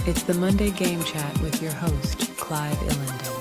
It's the Monday Game Chat with your host, Clive Illenden.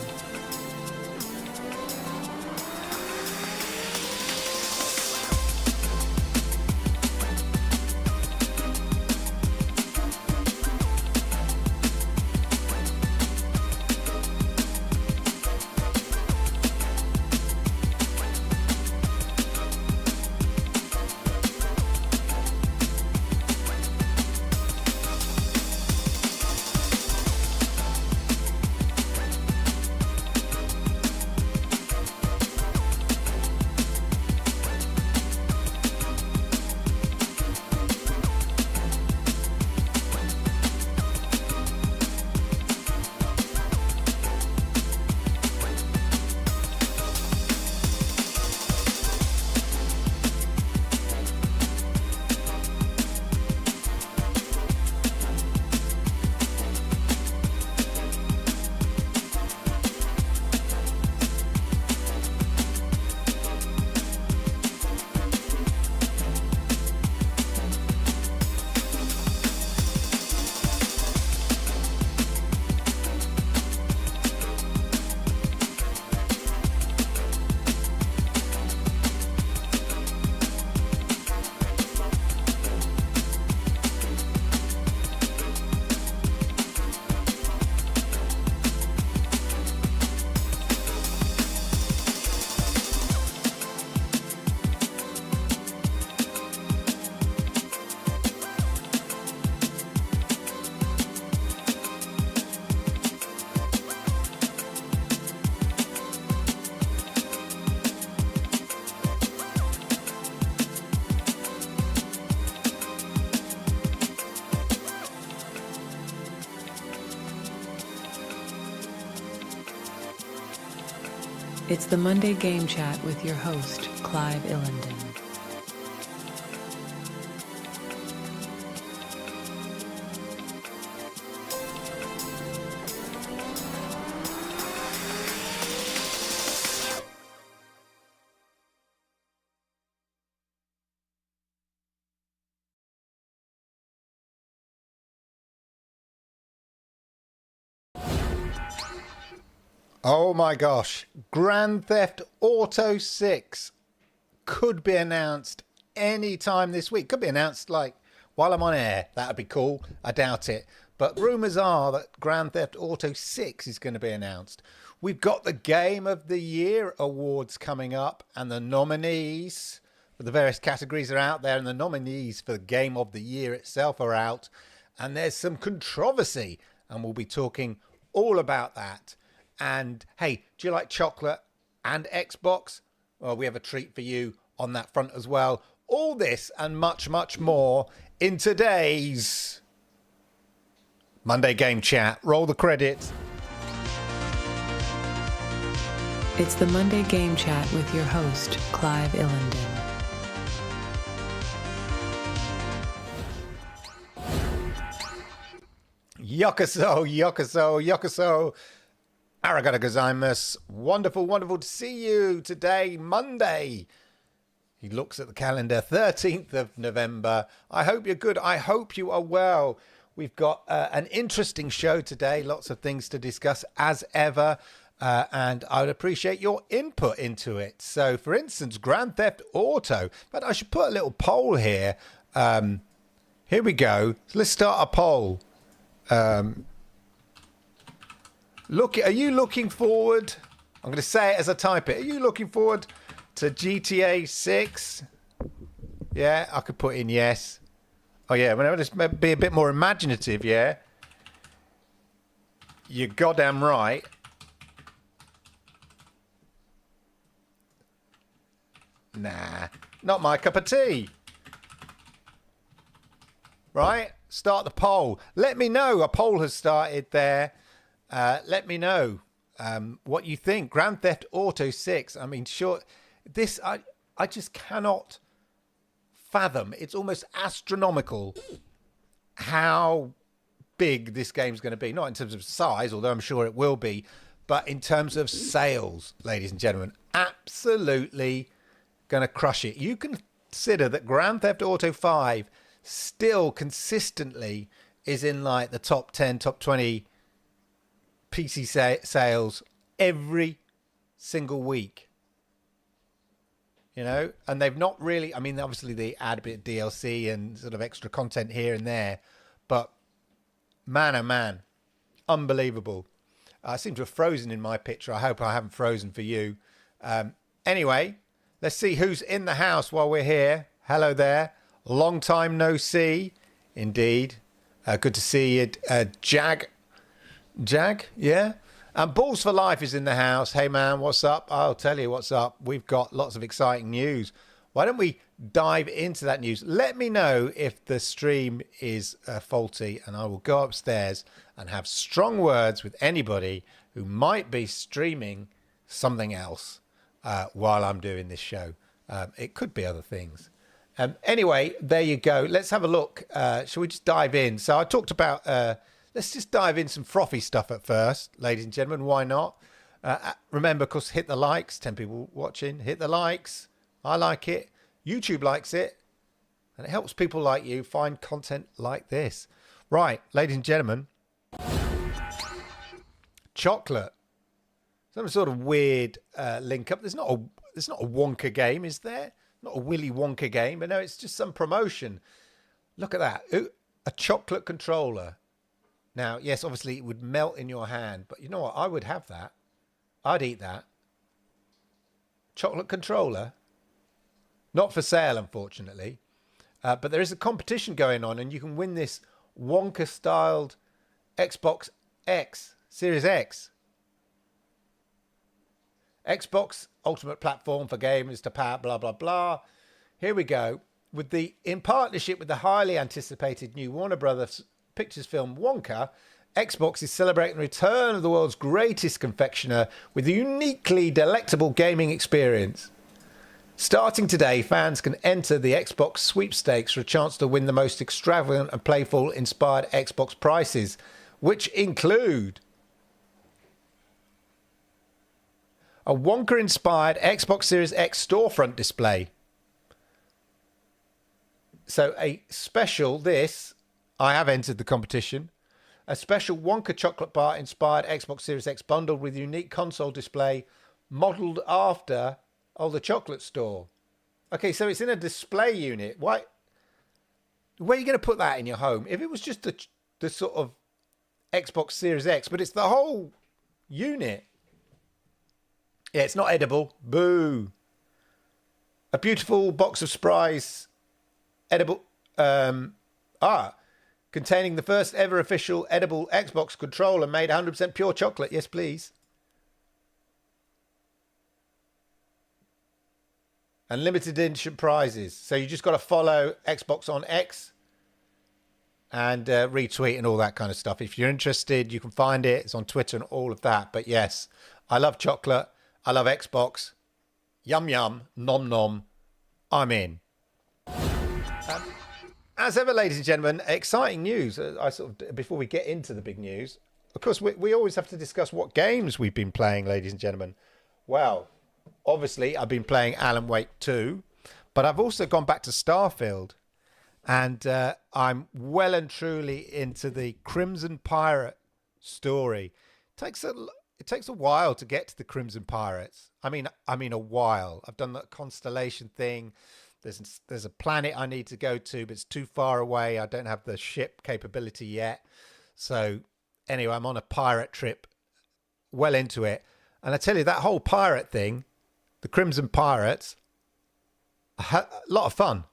It's the Monday Game Chat with your host, Clive Illenden. Oh my gosh, Grand Theft Auto 6 could be announced any time this week. Could be announced like while I'm on air. That would be cool. I doubt it. But rumours are that Grand Theft Auto 6 is going to be announced. We've got the Game of the Year Awards coming up, and the nominees for the various categories are out there, and the nominees for the Game of the Year itself are out. And there's some controversy, and we'll be talking all about that. And hey, do you like chocolate and Xbox? Well, we have a treat for you on that front as well. All this and much, much more in today's Monday Game Chat. Roll the credits. It's the Monday Game Chat with your host, Clive Illenden. Yokoso, yokoso, yokoso. Arigato gozaimasu. Wonderful, wonderful to see you today, Monday. He looks at the calendar, 13th of November. I hope you're good. I hope you are well. We've got an interesting show today. Lots of things to discuss as ever. And I would appreciate your input into it. So, for instance, Grand Theft Auto. But I should put a little poll here. Here we go. So let's start a poll. Are you looking forward? I'm going to say it as I type it. Are you looking forward to GTA 6? Yeah, I could put in yes. Oh, yeah, well, let's be a bit more imaginative, yeah? You're goddamn right. Nah, not my cup of tea. Right? Start the poll. Let me know. A poll has started there. Let me know what you think. Grand Theft Auto 6. I mean, sure, this I just cannot fathom. It's almost astronomical how big this game's going to be. Not in terms of size, although I'm sure it will be, but in terms of sales, ladies and gentlemen. Absolutely going to crush it. You consider that Grand Theft Auto 5 still consistently is in like the top 10, top 20 PC sales every single week. You know, and they've not really, I mean, obviously they add a bit of DLC and sort of extra content here and there, but man, oh man, unbelievable. I seem to have frozen in my picture. I hope I haven't frozen for you. Anyway, let's see who's in the house while we're here. Hello there. Long time no see. Indeed. Good to see you. Jag, yeah? And Balls for Life is in the house. Hey, man, what's up? I'll tell you what's up. We've got lots of exciting news. Why don't we dive into that news? Let me know if the stream is faulty, and I will go upstairs and have strong words with anybody who might be streaming something else while I'm doing this show. It could be other things. Anyway, there you go. Let's have a look. Shall we just dive in? So I talked about... let's just dive in some frothy stuff at first, ladies and gentlemen. Why not? Remember, of course, hit the likes. 10 people watching. Hit the likes. I like it. YouTube likes it. And it helps people like you find content like this. Right, ladies and gentlemen. Chocolate. Some sort of weird link up. There's not a Wonka game, is there? Not a Willy Wonka game. But no, it's just some promotion. Look at that. Ooh, a chocolate controller. Now, yes, obviously it would melt in your hand, but you know what? I would have that. I'd eat that. Chocolate controller. Not for sale, unfortunately. But there is a competition going on, and you can win this Wonka-styled Xbox X, Series X. Xbox Ultimate Platform for gamers to power, blah, blah, blah. Here we go. In partnership with the highly anticipated new Warner Brothers Pictures film Wonka, Xbox is celebrating the return of the world's greatest confectioner with a uniquely delectable gaming experience. Starting today, fans can enter the Xbox sweepstakes for a chance to win the most extravagant and playful inspired Xbox prizes, which include a Wonka-inspired Xbox Series X storefront display. So a special, I have entered the competition. A special Wonka chocolate bar inspired Xbox Series X bundled with unique console display modelled after the chocolate store. Okay, so it's in a display unit. Why? Where are you going to put that in your home? If it was just the sort of Xbox Series X, but it's the whole unit. Yeah, it's not edible. Boo. A beautiful box of surprise edible... containing the first ever official edible Xbox controller made 100% pure chocolate. Yes, please. And limited edition prizes. So you just got to follow Xbox on X and retweet and all that kind of stuff. If you're interested, you can find it. It's on Twitter and all of that. But yes, I love chocolate. I love Xbox. Yum, yum. Nom, nom. I'm in. As ever, ladies and gentlemen, exciting news. Before we get into the big news, of course, we always have to discuss what games we've been playing, ladies and gentlemen. Well, obviously, I've been playing Alan Wake 2, but I've also gone back to Starfield, and I'm well and truly into the Crimson Pirate story. It takes a while to get to the Crimson Pirates. I mean a while. I've done the Constellation thing. There's a planet I need to go to, but it's too far away. I don't have the ship capability yet. So anyway, I'm on a pirate trip, well into it. And I tell you, that whole pirate thing, the Crimson Pirates, a lot of fun.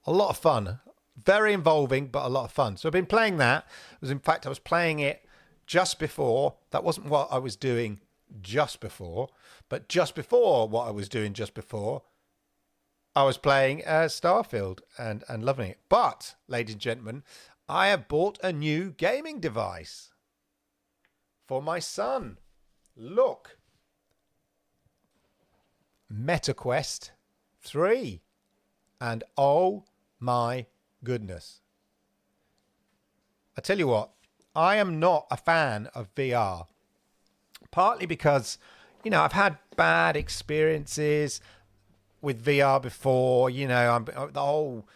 A lot of fun. Very involving, but a lot of fun. So I've been playing that. I was playing it just before. That wasn't what I was doing just before. But just before what I was doing just before, I was playing Starfield and loving it. But, ladies and gentlemen, I have bought a new gaming device for my son. Look. Meta Quest 3. And oh my goodness. I tell you what, I am not a fan of VR. Partly because, I've had bad experiences with VR before, the whole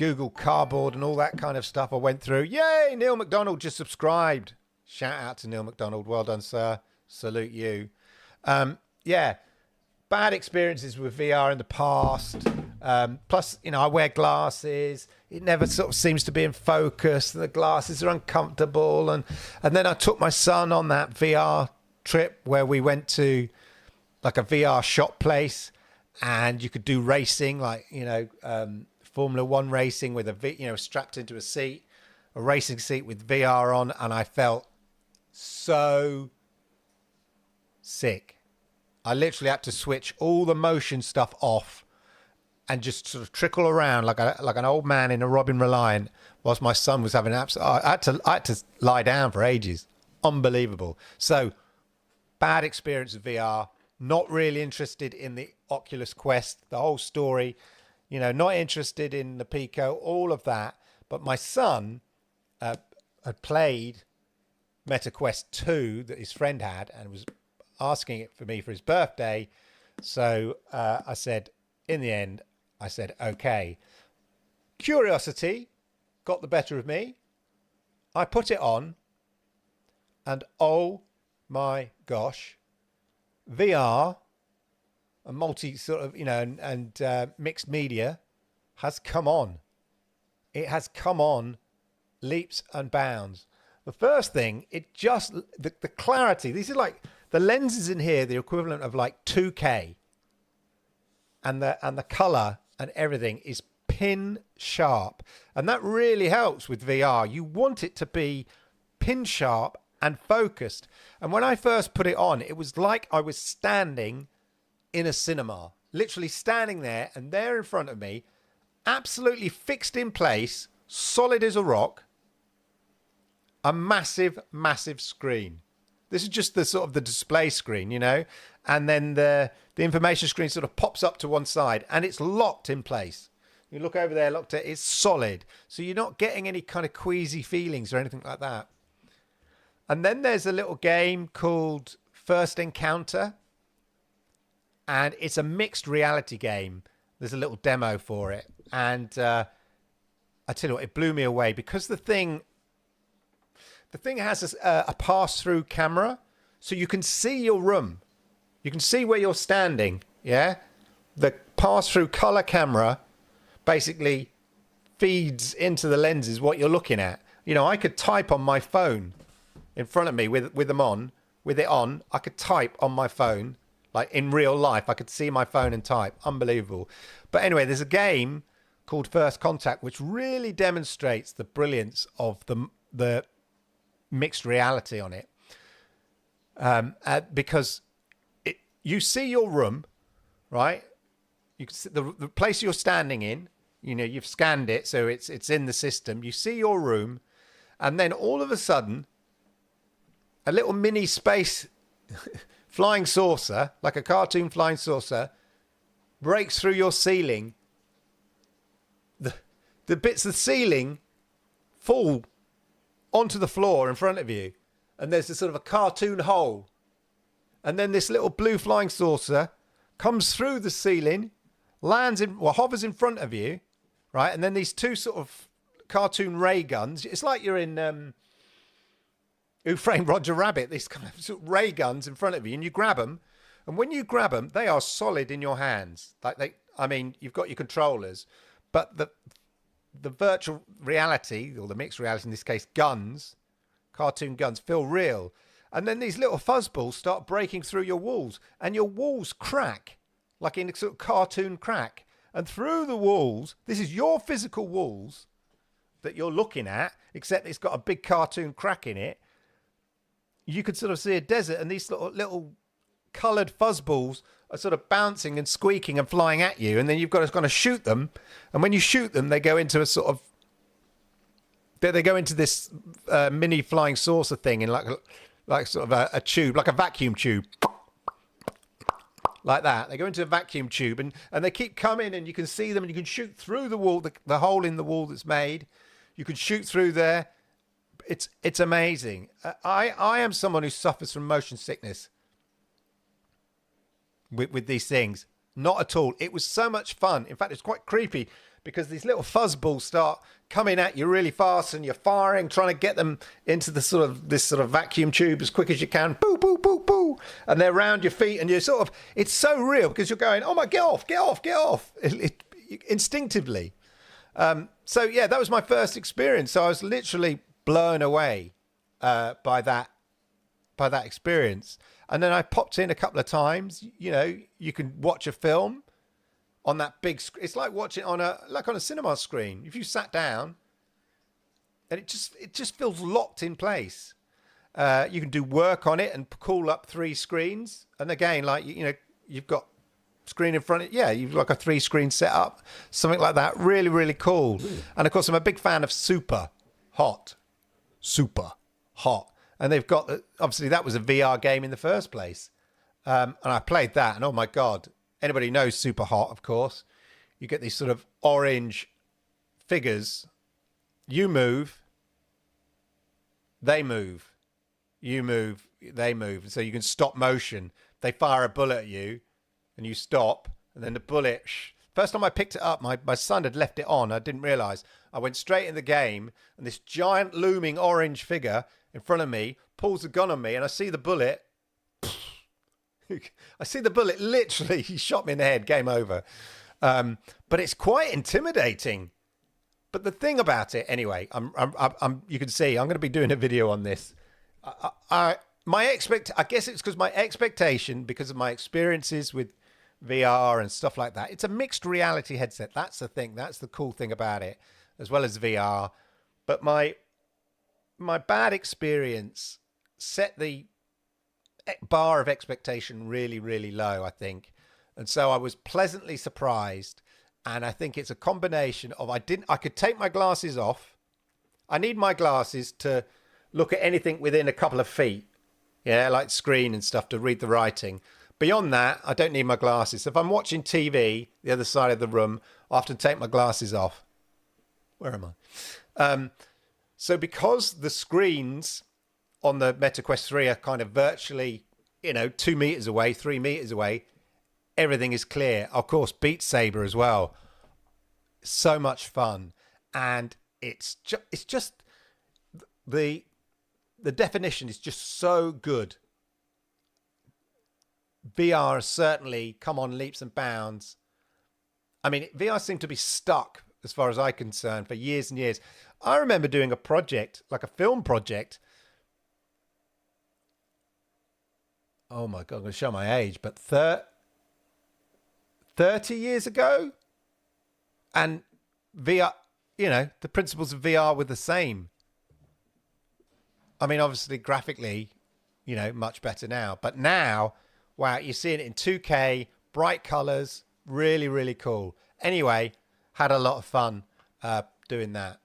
Google Cardboard and all that kind of stuff I went through. Yay, Neil McDonald just subscribed. Shout out to Neil McDonald. Well done, sir. Salute you. Yeah, bad experiences with VR in the past. Plus, I wear glasses. It never sort of seems to be in focus. The glasses are uncomfortable. And then I took my son on that VR trip where we went to like a VR shop place, and you could do racing, like, Formula One racing with strapped into a racing seat with VR on. And I felt so sick. I literally had to switch all the motion stuff off and just sort of trickle around like an old man in a Robin Reliant whilst my son was having I had to lie down for ages. Unbelievable. So bad experience with VR. Not really interested in the Oculus Quest, the whole story. Not interested in the Pico, all of that. But my son had played MetaQuest 2 that his friend had and was asking it for me for his birthday. So I said, in the end, okay. Curiosity got the better of me. I put it on, and oh my gosh, VR, a multi sort of, and mixed media has come on. It has come on leaps and bounds. The first thing, the clarity, these are like, the lenses in here, the equivalent of like 2K, and the color and everything is pin sharp. And that really helps with VR. You want it to be pin sharp and focused. And when I first put it on, it was like I was standing in a cinema, literally standing there, and there in front of me, absolutely fixed in place, solid as a rock, a massive, massive screen. This is just the sort of the display screen, and then the information screen sort of pops up to one side and it's locked in place. You look over there, it's solid. So you're not getting any kind of queasy feelings or anything like that. And then there's a little game called First Encounter, and it's a mixed reality game. There's a little demo for it. And I tell you what, it blew me away because the thing has a pass-through camera, so you can see your room. You can see where you're standing, yeah? The pass-through color camera basically feeds into the lenses what you're looking at. I could type on my phone in front of me with it on. I could type on my phone, like in real life. I could see my phone and type. Unbelievable. But anyway, there's a game called First Contact, which really demonstrates the brilliance of the mixed reality on it, because you see your room, right? You can see the place you're standing in. You've scanned it, so it's in the system. You see your room, and then all of a sudden, a little mini space flying saucer, like a cartoon flying saucer, breaks through your ceiling. The bits of the ceiling fall onto the floor in front of you, and there's this sort of a cartoon hole, and then this little blue flying saucer comes through the ceiling, hovers in front of you, right? And then these two sort of cartoon ray guns. It's like you're in Who Framed Roger Rabbit. These kind of sort of ray guns in front of you, and you grab them, and when you grab them, they are solid in your hands. You've got your controllers, but the virtual reality, or the mixed reality in this case, cartoon guns, feel real. And then these little fuzzballs start breaking through your walls, and your walls crack, like in a sort of cartoon crack. And through the walls, this is your physical walls that you're looking at, except it's got a big cartoon crack in it. You could sort of see a desert, and these little coloured fuzzballs are sort of bouncing and squeaking and flying at you, and then you've got to kind of shoot them. And when you shoot them, they go into a sort of this mini flying saucer thing in like sort of a tube, like a vacuum tube, like that. They go into a vacuum tube, and they keep coming, and you can see them, and you can shoot through the wall, the hole in the wall that's made. You can shoot through there. It's amazing. I am someone who suffers from motion sickness with these things. Not at all. It was so much fun. In fact, it's quite creepy because these little fuzzballs start coming at you really fast, and you're firing, trying to get them into this sort of vacuum tube as quick as you can. Boo, boo, boo, boo. And they're around your feet, and you're sort of, it's so real because you're going, oh my, get off, get off, get off, instinctively. So yeah, that was my first experience. So I was literally blown away by that experience. And then I popped in a couple of times. You know, you can watch a film on that big screen. It's like watching on a cinema screen. If you sat down, and it just feels locked in place. You can do work on it and call up 3 screens. And again, like you know, you've got screen in front of, yeah, you've like a 3-screen setup, something like that. Really, really cool. And of course, I'm a big fan of Super Hot. And they've got, obviously that was a VR game in the first place. And I played that, and oh my God, anybody knows Super Hot, of course. You get these sort of orange figures. You move, they move. You move, they move. So you can stop motion. They fire a bullet at you, and you stop, and then the bullet... First time I picked it up, my son had left it on. I didn't realise. I went straight in the game, and this giant looming orange figure in front of me pulls a gun on me, and I see the bullet. I see the bullet literally. He shot me in the head. Game over. But it's quite intimidating. But the thing about it, anyway, you can see I'm going to be doing a video on this. I guess it's because my expectation, because of my experiences with VR and stuff like that. It's a mixed reality headset. That's the thing. That's the cool thing about it, as well as VR. But my bad experience set the bar of expectation really, really low, I think. And so I was pleasantly surprised. And I think it's a combination of I could take my glasses off. I need my glasses to look at anything within a couple of feet. Yeah, like screen and stuff to read the writing. Beyond that, I don't need my glasses. If I'm watching TV, the other side of the room, I often take my glasses off. Where am I? So because the screens on the Meta Quest 3 are kind of virtually, 2 meters away, 3 meters away, everything is clear. Of course, Beat Saber as well. So much fun. And it's just the definition is just so good. VR has certainly come on leaps and bounds. I mean, VR seemed to be stuck, as far as I'm concerned, for years and years. I remember doing a project, like a film project. Oh my God, I'm going to show my age, but 30 years ago. And VR, the principles of VR were the same. I mean, obviously, graphically, much better now. But now, wow, you're seeing it in 2K, bright colors, really, really cool. Anyway, had a lot of fun doing that.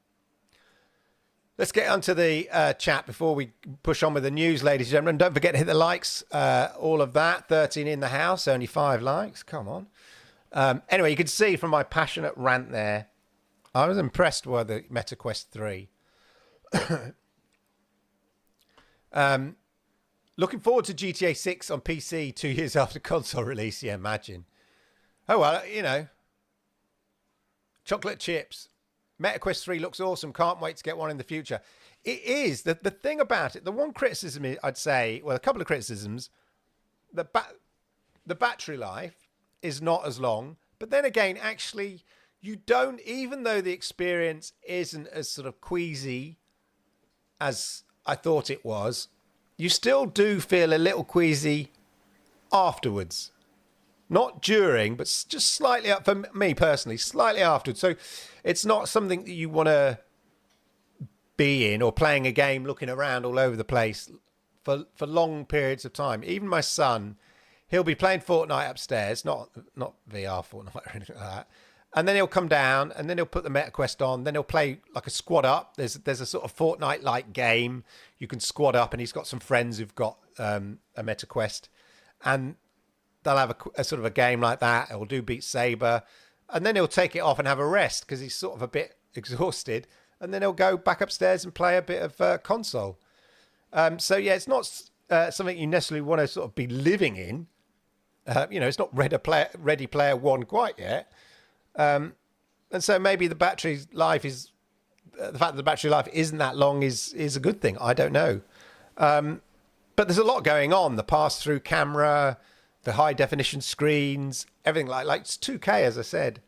Let's get onto the chat before we push on with the news, ladies and gentlemen. Don't forget to hit the likes, all of that. 13 in the house, only 5 likes. Come on. Anyway, you can see from my passionate rant there, I was impressed by the Meta Quest 3. Looking forward to GTA 6 on PC 2 years after console release. Yeah, imagine. Oh, well, chocolate chips. Meta Quest 3 looks awesome. Can't wait to get one in the future. It is. The thing about it, the one criticism I'd say, well, a couple of criticisms, the battery life is not as long. But then again, actually, you don't, even though the experience isn't as sort of queasy as I thought it was, you still do feel a little queasy afterwards. Not during, but just slightly up, for me personally, slightly afterwards. So it's not something that you want to be in or playing a game, looking around all over the place for long periods of time. Even my son, he'll be playing Fortnite upstairs, not VR Fortnite or anything like that. And then he'll come down, and then he'll put the Meta Quest on. Then he'll play like a squad up. There's a sort of Fortnite-like game. You can squad up, and he's got some friends who've got a Meta Quest. And they'll have a sort of a game like that. He'll do Beat Saber. And then he'll take it off and have a rest because he's sort of a bit exhausted. And then he'll go back upstairs and play a bit of console. So, yeah, it's not something you necessarily want to sort of be living in. It's not Ready Player One quite yet. And so maybe the battery life is the fact that the battery life isn't that long is a good thing. I don't know. But there's a lot going on. The pass-through camera, the high-definition screens, everything like it's 2K, as I said.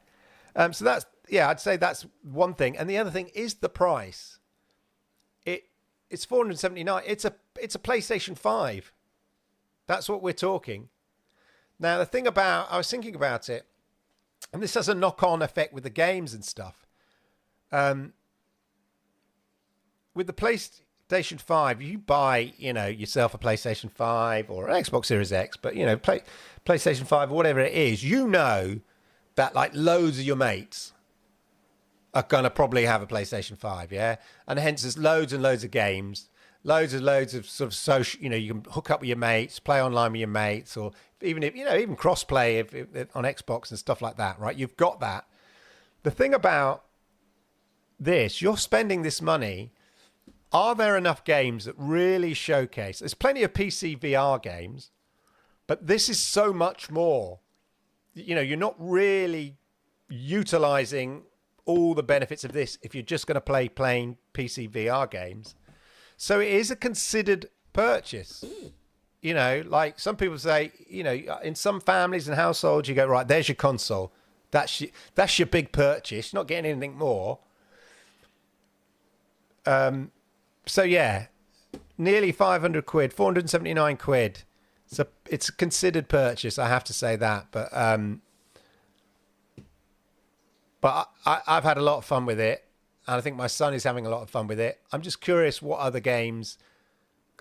So that's, yeah, I'd say that's one thing. And the other thing is the price. It's $479. It's a PlayStation 5. That's what we're talking. Now, the thing about, I was thinking about it, and this has a knock-on effect with the games and stuff. With the PlayStation 5, you buy, yourself a PlayStation 5 or an Xbox Series X, but, PlayStation 5 or whatever it is, that like loads of your mates are going to probably have a PlayStation 5, yeah? And hence there's loads and loads of games, loads of sort of social, you can hook up with your mates, play online with your mates, or even cross-play if on Xbox and stuff like that, right? You've got that. The thing about this, you're spending this money. Are there enough games that really showcase? There's plenty of PC VR games, but this is so much more. You're not really utilizing all the benefits of this if you're just going to play plain PC VR games. So it is a considered purchase. Like some people say, in some families and households, you go, right, there's your console. That's your big purchase. You're not getting anything more. So yeah, nearly 500 quid, 479 quid. So it's a considered purchase, I have to say that. But I've had a lot of fun with it, and I think my son is having a lot of fun with it. I'm just curious what other games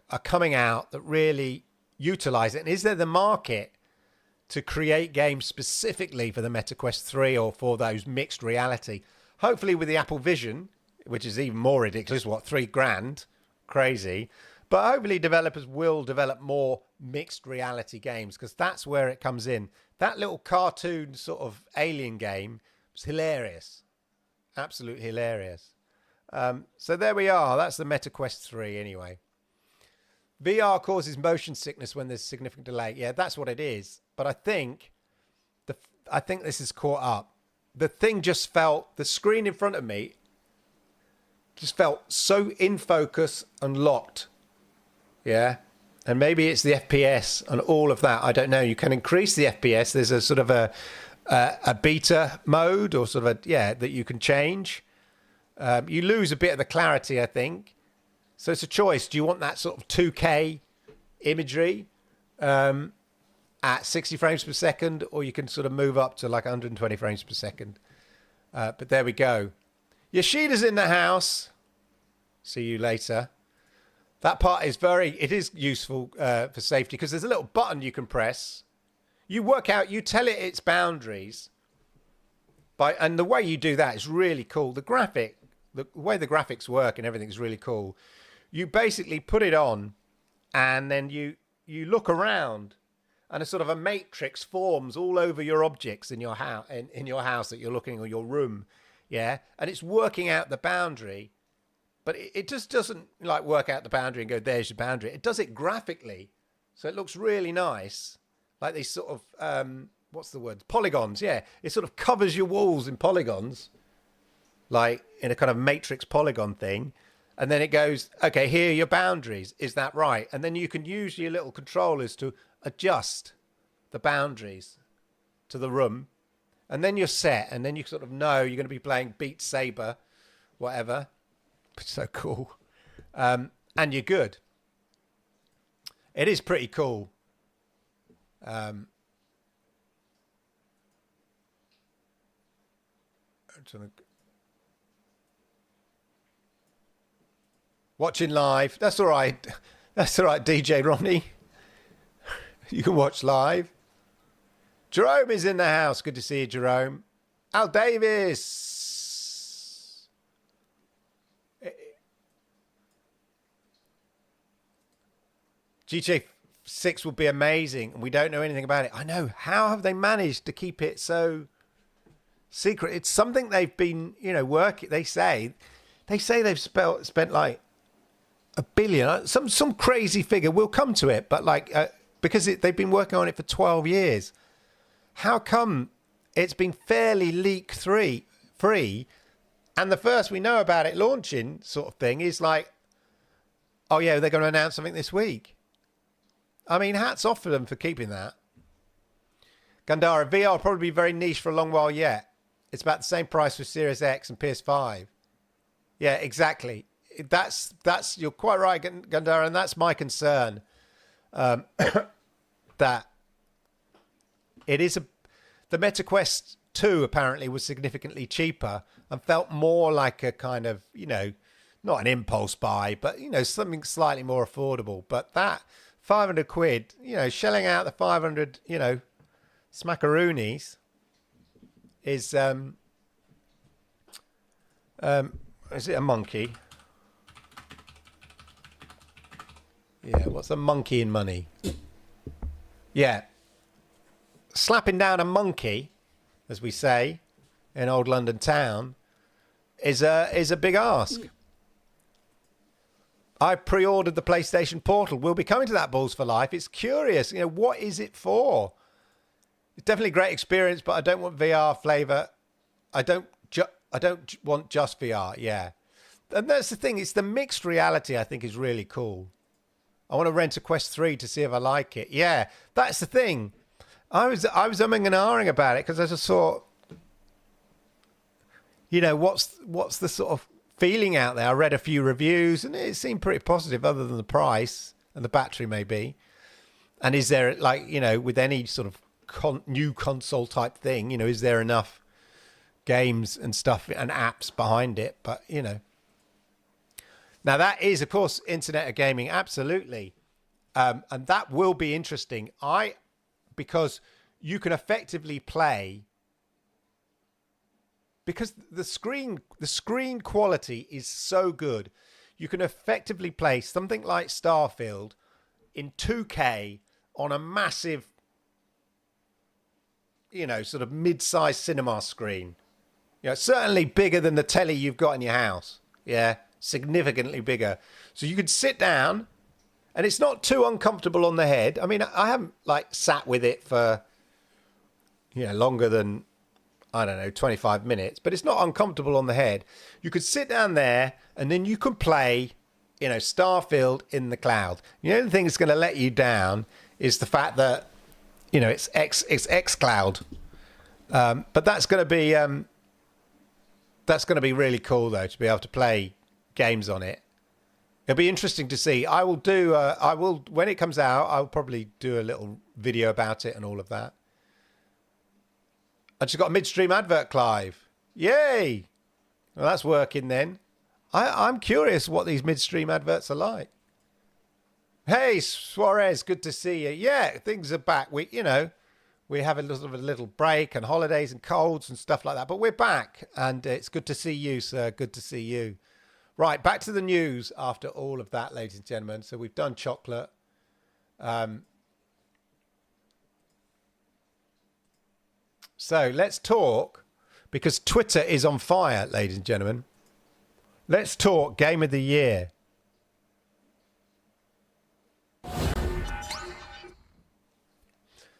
are coming out that really utilize it, and is there the market to create games specifically for the Meta Quest 3 or for those mixed reality? Hopefully with the Apple Vision, which is even more ridiculous, $3,000, crazy. But hopefully developers will develop more mixed reality games, because that's where it comes in. That little cartoon sort of alien game was hilarious. Absolutely hilarious. So there we are. That's the Meta Quest 3 anyway. VR causes motion sickness when there's significant delay. Yeah, that's what it is. But I think this is caught up. The thing just felt, the screen in front of me just felt so in focus and locked. Yeah. And maybe it's the FPS and all of that. I don't know. You can increase the FPS. There's a sort of a beta mode or sort of that you can change. You lose a bit of the clarity, I think. So it's a choice. Do you want that sort of 2K imagery at 60 frames per second, or you can sort of move up to like 120 frames per second. But there we go. Yoshida's in the house. See you later. That part is it is useful for safety, because there's a little button you can press. You tell it its boundaries. And the way you do that is really cool. The way the graphics work and everything is really cool. You basically put it on, and then you look around, and a sort of a matrix forms all over your objects in your house, in your house that you're looking, or your room. Yeah. And it's working out the boundary, but it just doesn't like work out the boundary and go, there's your boundary. It does it graphically. So it looks really nice. Like these sort of, what's the word? Polygons. Yeah. It sort of covers your walls in polygons, like in a kind of matrix polygon thing. And then it goes, okay, here are your boundaries. Is that right? And then you can use your little controllers to adjust the boundaries to the room. And then you're set. And then you sort of know you're going to be playing Beat Saber, whatever. It's so cool. And you're good. It is pretty cool. Watching live. That's all right. That's all right, DJ Ronnie. You can watch live. Jerome is in the house. Good to see you, Jerome. Al Davis. GTA 6 will be amazing, and we don't know anything about it. I know. How have they managed to keep it so secret? It's something they've been, working. They say they've spent like $1 billion, some crazy figure. We'll come to it, but because they've been working on it for 12 years. How come it's been fairly leak-free free. And the first we know about it launching sort of thing is like, oh yeah, they're going to announce something this week. I mean, hats off for them for keeping that. Gandara, VR will probably be very niche for a long while yet. It's about the same price for Series X and PS5. Yeah, exactly. That's you're quite right, Gandara, and that's my concern. That it is the Meta Quest 2 apparently was significantly cheaper and felt more like a kind of, not an impulse buy, but, something slightly more affordable. But that 500 quid, shelling out the 500, smackaroonies is it a monkey? Yeah, what's a monkey in money? Yeah. Slapping down a monkey, as we say, in old London town, is a big ask. I pre-ordered the PlayStation Portal. We'll be coming to that, Balls for Life. It's curious, what is it for? It's definitely a great experience, but I don't want VR flavour. I don't want just VR, yeah. And that's the thing. It's the mixed reality I think is really cool. I want to rent a Quest 3 to see if I like it. Yeah, that's the thing. I was umming and ahhing about it because I just thought, what's the sort of feeling out there? I read a few reviews and it seemed pretty positive other than the price and the battery maybe. And is there, with any sort of new console type thing, is there enough games and stuff and apps behind it? But, Now, that is, of course, Internet of Gaming, absolutely. And that will be interesting. Because you can effectively play, because the screen quality is so good, you can effectively play something like Starfield in 2K on a massive, sort of mid-sized cinema screen. Certainly bigger than the telly you've got in your house. Yeah, significantly bigger. So you could sit down, and it's not too uncomfortable on the head. I mean, I haven't sat with it for, longer than, 25 minutes, but it's not uncomfortable on the head. You could sit down there and then you can play, Starfield in the cloud. The only thing that's going to let you down is the fact that, it's xCloud. But that's going to be really cool though, to be able to play games on it. It'll be interesting to see. I will when it comes out, I'll probably do a little video about it and all of that. I just got a midstream advert, Clive. Yay! Well, that's working then. I'm curious what these midstream adverts are like. Hey, Suarez, good to see you. Yeah, things are back. We have a little break and holidays and colds and stuff like that, but we're back, and it's good to see you, sir. Good to see you. Right, back to the news after all of that, ladies and gentlemen. So we've done chocolate. So let's talk, because Twitter is on fire, ladies and gentlemen. Let's talk Game of the Year.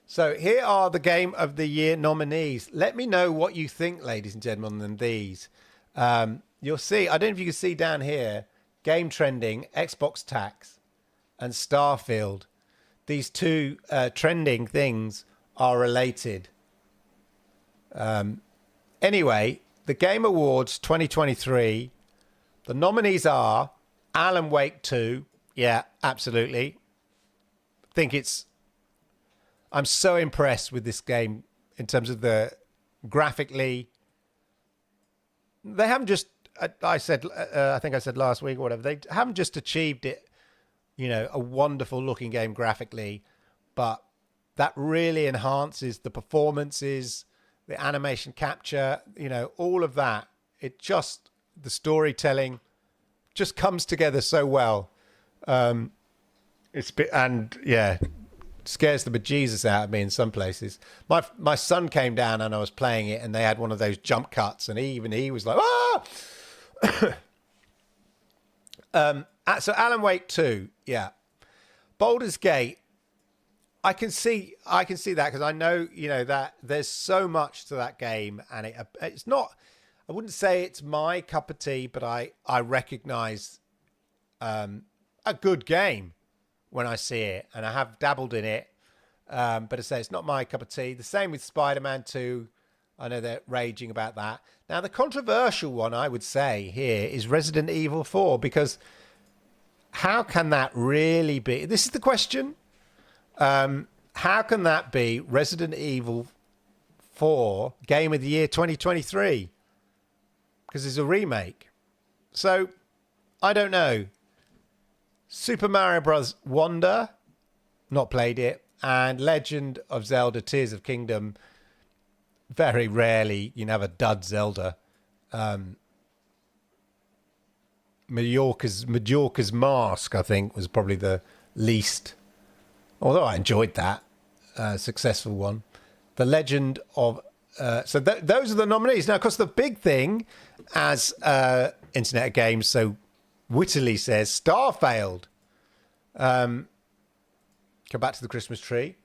So here are the Game of the Year nominees. Let me know what you think, ladies and gentlemen, on these. You'll see, I don't know if you can see down here, Game Trending, Xbox Tax, and Starfield. These two trending things are related. Anyway, the Game Awards 2023, the nominees are Alan Wake 2. Yeah, absolutely. I'm so impressed with this game in terms of the graphically. They haven't just, I think I said last week or whatever, they haven't just achieved it, a wonderful looking game graphically, but that really enhances the performances, the animation capture, all of that. The storytelling just comes together so well. Scares the bejesus out of me in some places. My son came down and I was playing it and they had one of those jump cuts and he was like, ah! So Alan Wake 2, yeah. Baldur's Gate, I can see that because I know, that there's so much to that game and it's not, I wouldn't say it's my cup of tea, but I recognise a good game when I see it, and I have dabbled in it. But I say it's not my cup of tea. The same with Spider-Man 2. I know they're raging about that. Now, the controversial one, I would say, here is Resident Evil 4, because how can that really be? This is the question. How can that be Resident Evil 4 Game of the Year 2023? Because it's a remake. So, I don't know. Super Mario Bros. Wonder, not played it. And Legend of Zelda Tears of Kingdom, very rarely you can have a dud Zelda. Majorca's Mask, I think, was probably the least, although I enjoyed that, successful one. The Legend of... so those are the nominees. Now, of course, the big thing, as Internet of Games so wittily says, Starfield. Come back to the Christmas tree.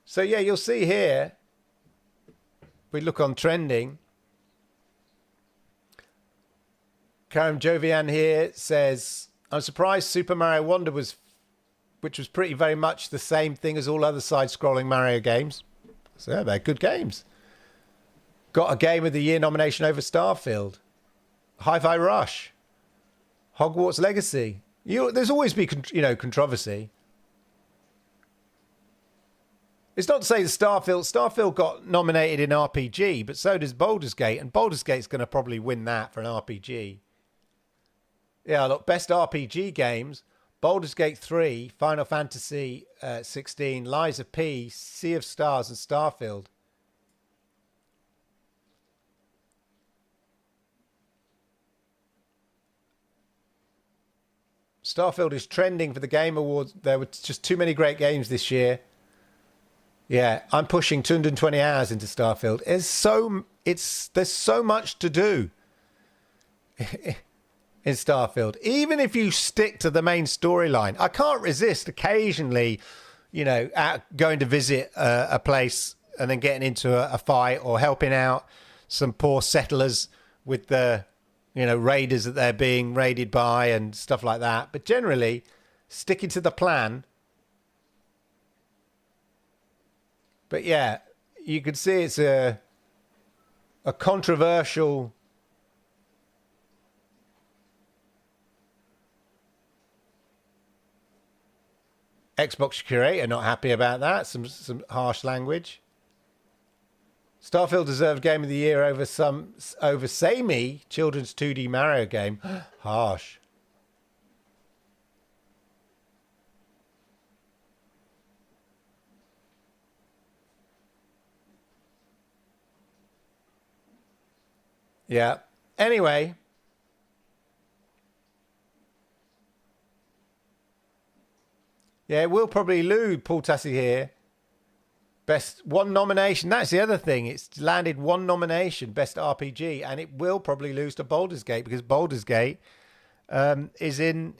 So, yeah, you'll see here, we look on trending. Karen Jovian here says, I'm surprised Super Mario Wonder which was pretty very much the same thing as all other side-scrolling Mario games. So, yeah, they're good games. Got a Game of the Year nomination over Starfield. Hi-Fi Rush. Hogwarts Legacy. There's always be, controversy. It's not to say that Starfield got nominated in RPG, but so does Baldur's Gate, and Baldur's Gate's going to probably win that for an RPG. Yeah, look, best RPG games: Baldur's Gate 3, Final Fantasy 16, Lies of P, Sea of Stars, and Starfield. Starfield is trending for the Game Awards. There were just too many great games this year. Yeah, I'm pushing 220 hours into Starfield. There's so much to do in Starfield. Even if you stick to the main storyline, I can't resist occasionally, going to visit a place and then getting into a fight, or helping out some poor settlers with the, raiders that they're being raided by and stuff like that. But generally, sticking to the plan. But yeah, you could see it's a controversial Xbox curator not happy about that. Some harsh language. Starfield deserved Game of the Year over Samey, children's 2D Mario game. Harsh. Yeah. Anyway. Yeah, it will probably lose. Paul Tassi here. Best one nomination. That's the other thing. It's landed one nomination, best RPG, and it will probably lose to Baldur's Gate, because Baldur's Gate is in,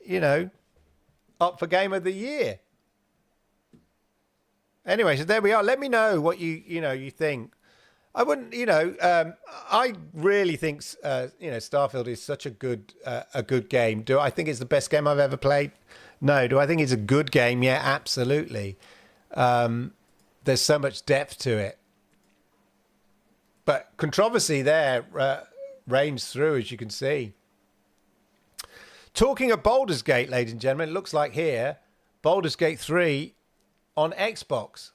up for Game of the Year. Anyway, so there we are. Let me know what you think. I wouldn't, I really think, Starfield is such a good game. Do I think it's the best game I've ever played? No. Do I think it's a good game? Yeah, absolutely. There's so much depth to it. But controversy there reigns through, as you can see. Talking of Baldur's Gate, ladies and gentlemen, it looks like here, Baldur's Gate 3 on Xbox.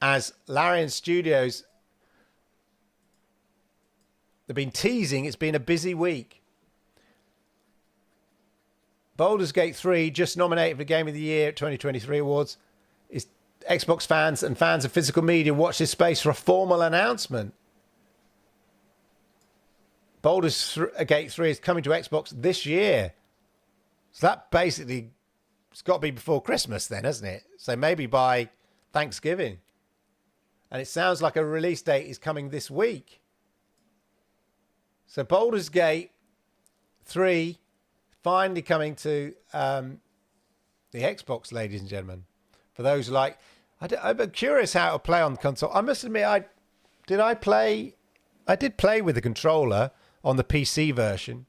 As Larian Studios, they've been teasing, it's been a busy week. Baldur's Gate 3, just nominated for Game of the Year 2023 Awards. Is Xbox fans and fans of physical media watch this space for a formal announcement. Baldur's Gate 3 is coming to Xbox this year. So that basically, it's got to be before Christmas then, hasn't it? So maybe by Thanksgiving. And it sounds like a release date is coming this week. So Baldur's Gate 3 finally coming to the Xbox, ladies and gentlemen. For those I'm curious how to play on the console. I must admit, I Did I play? I did play with the controller on the PC version.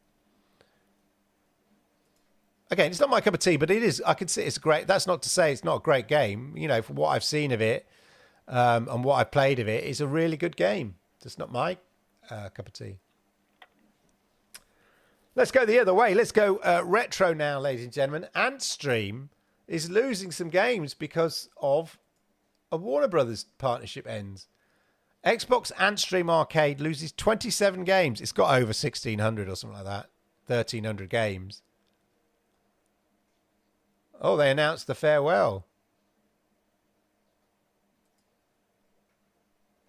Again, it's not my cup of tea, but it is. I can see it's great. That's not to say it's not a great game. You know, from what I've seen of it and what I've played of it, it's a really good game. It's not my cup of tea. Let's go the other way. Let's go retro now, ladies and gentlemen. Antstream is losing some games because of a Warner Brothers partnership ends. Xbox Antstream Arcade loses 27 games. It's got over 1,600 or something like that. 1,300 games. Oh, they announced the farewell.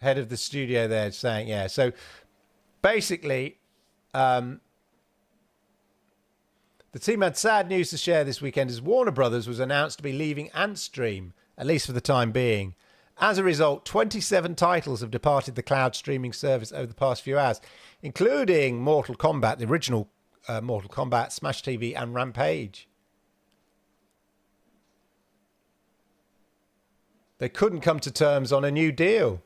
Head of the studio there saying, yeah. So basically, the team had sad news to share this weekend as Warner Brothers was announced to be leaving Antstream, at least for the time being. As a result, 27 titles have departed the cloud streaming service over the past few hours, including Mortal Kombat, the original Mortal Kombat, Smash TV, and Rampage. They couldn't come to terms on a new deal.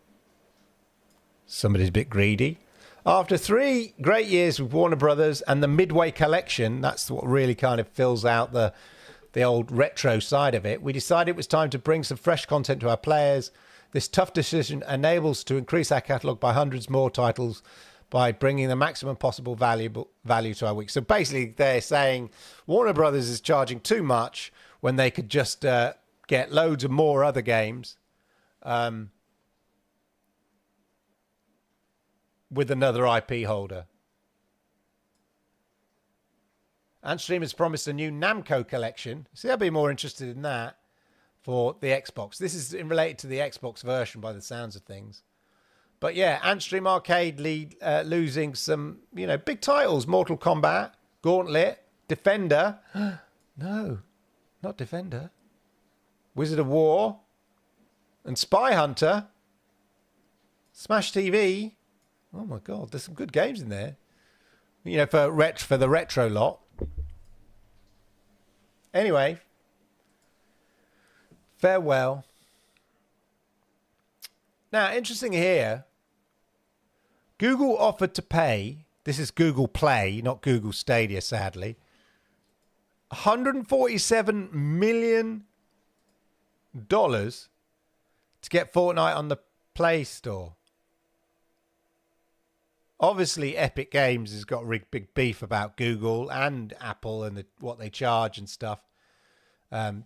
Somebody's a bit greedy. After 3 great years with Warner Brothers and the Midway Collection, that's what really kind of fills out the old retro side of it, we decided it was time to bring some fresh content to our players. This tough decision enables us to increase our catalogue by hundreds more titles by bringing the maximum possible value to our week. So basically they're saying Warner Brothers is charging too much when they could just get loads of more other games with another IP holder. Antstream has promised a new Namco collection. See, I'd be more interested in that for the Xbox. This is related to the Xbox version by the sounds of things. But yeah, Antstream Arcade losing some, you know, big titles. Mortal Kombat, Gauntlet, Defender. No, not Defender. Wizard of War and Spy Hunter. Smash TV. Oh my God, there's some good games in there. You know, for the retro lot. Anyway, farewell. Now, interesting here. Google offered to pay. This is Google Play, not Google Stadia, sadly. $147 million to get Fortnite on the Play Store. Obviously, Epic Games has got a big beef about Google and Apple and what they charge and stuff,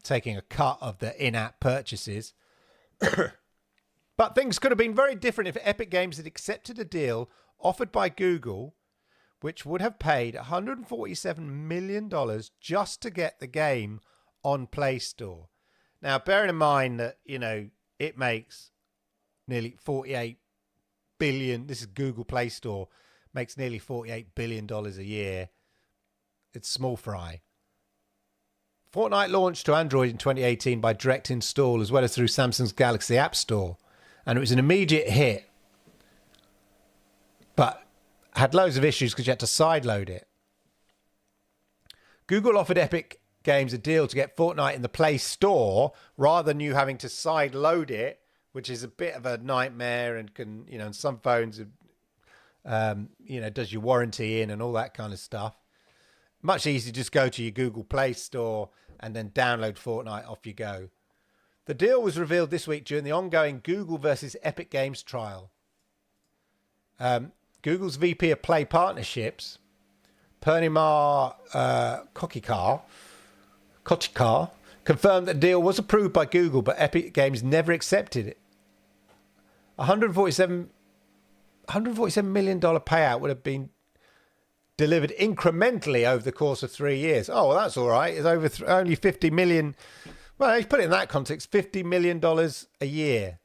taking a cut of the in-app purchases. But things could have been very different if Epic Games had accepted a deal offered by Google, which would have paid $147 million just to get the game on Play Store. Now, bearing in mind that, you know, it makes nearly 48 billion. This is Google Play Store, makes nearly $48 billion a year. It's small fry. Fortnite launched to Android in 2018 by direct install as well as through Samsung's Galaxy App Store. And it was an immediate hit. But had loads of issues because you had to sideload it. Google offered Epic Games a deal to get Fortnite in the Play Store rather than you having to sideload it, which is a bit of a nightmare and can, you know, and some phones, you know, does your warranty in and all that kind of stuff. Much easier to just go to your Google Play Store and then download Fortnite, off you go. The deal was revealed this week during the ongoing Google versus Epic Games trial. Google's VP of Play Partnerships, Purnima Kochikar, confirmed that the deal was approved by Google, but Epic Games never accepted it. $147 million payout would have been delivered incrementally over the course of 3 years. Oh, well, that's all right. It's over only $50 million. Well, if you put it in that context, $50 million a year.